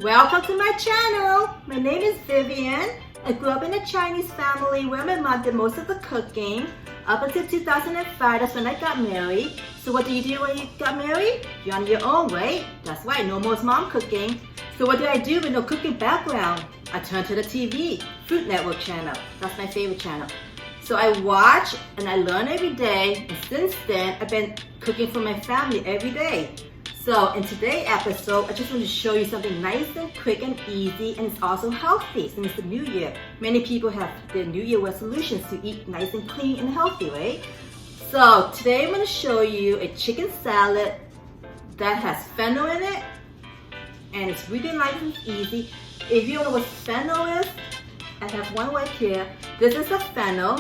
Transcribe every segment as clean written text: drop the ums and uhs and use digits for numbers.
Welcome to my channel. My name is Vivian. I grew up in a Chinese family where my mom did most of the cooking. Up until 2005, that's when I got married. So what do you do when you got married? You're on your own, right? That's right, no more mom cooking. So what did I do with no cooking background? I turned to the TV, Food Network channel. That's my favorite channel. So I watch and I learn every day, and since then I've been cooking for my family every day. So in today's episode, I just want to show you something nice and quick and easy, and it's also healthy since it's the new year. Many people have their new year resolutions to eat nice and clean and healthy, right? So today I'm going to show you a chicken salad that has fennel in it, and it's really nice and easy. If you don't know what fennel is, I have one right here. This is a fennel,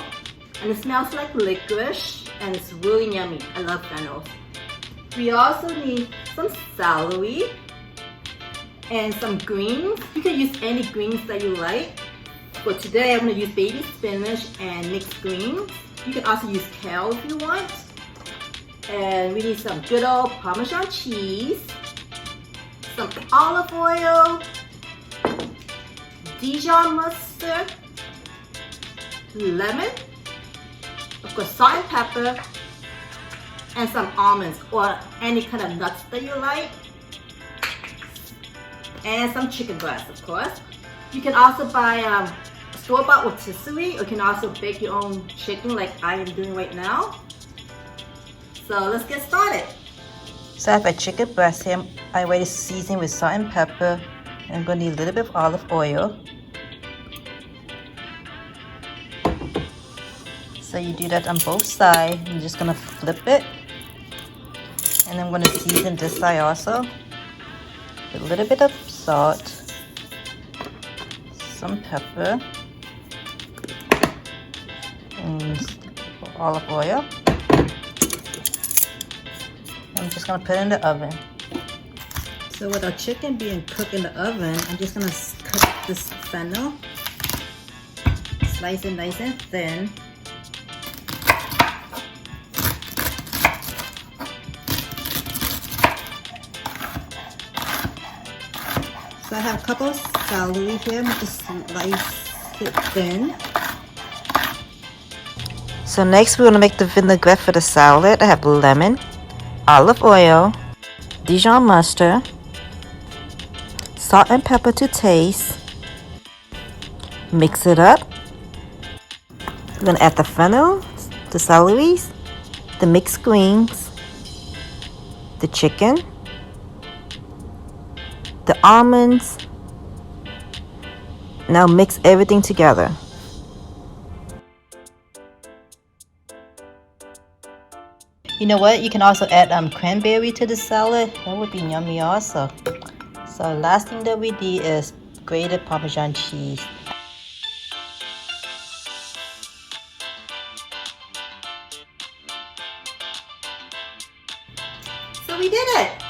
and it smells like licorice, and it's really yummy. I love fennels. We also need some celery and some greens. You can use any greens that you like. But today I'm going to use baby spinach and mixed greens. You can also use kale if you want. And we need some good old Parmesan cheese, some olive oil, Dijon mustard, lemon, of course salt and pepper, and some almonds or any kind of nuts that you like, and some chicken breast, of course. You can also buy store-bought rotisserie, or you can also bake your own chicken like I am doing right now. So let's get started. So I have a chicken breast here. I already seasoned with salt and pepper. I'm going to need a little bit of olive oil. So you do that on both sides. I'm just going to flip it. And I'm going to season this side also with a little bit of salt, some pepper, and olive oil. I'm just going to put it in the oven. So with our chicken being cooked in the oven, I'm just going to cut this fennel, slice it nice and thin. So I have a couple of celery here. I'm just slice it thin. So next we're going to make the vinaigrette for the salad. I have lemon, olive oil, Dijon mustard, salt and pepper to taste. Mix it up. We're going to add the fennel, the celery, the mixed greens, the chicken, the almonds. Now mix everything together. You know what? You can also add cranberry to the salad. That would be yummy also. So last thing that we need is grated Parmesan cheese. So we did it!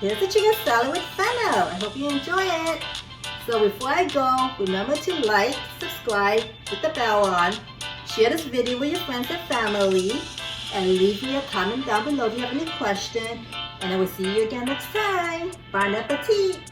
Here's the chicken salad with fennel. I hope you enjoy it. So before I go, remember to like, subscribe, hit the bell on, share this video with your friends and family, and leave me a comment down below if you have any questions. And I will see you again next time. Bon appetit!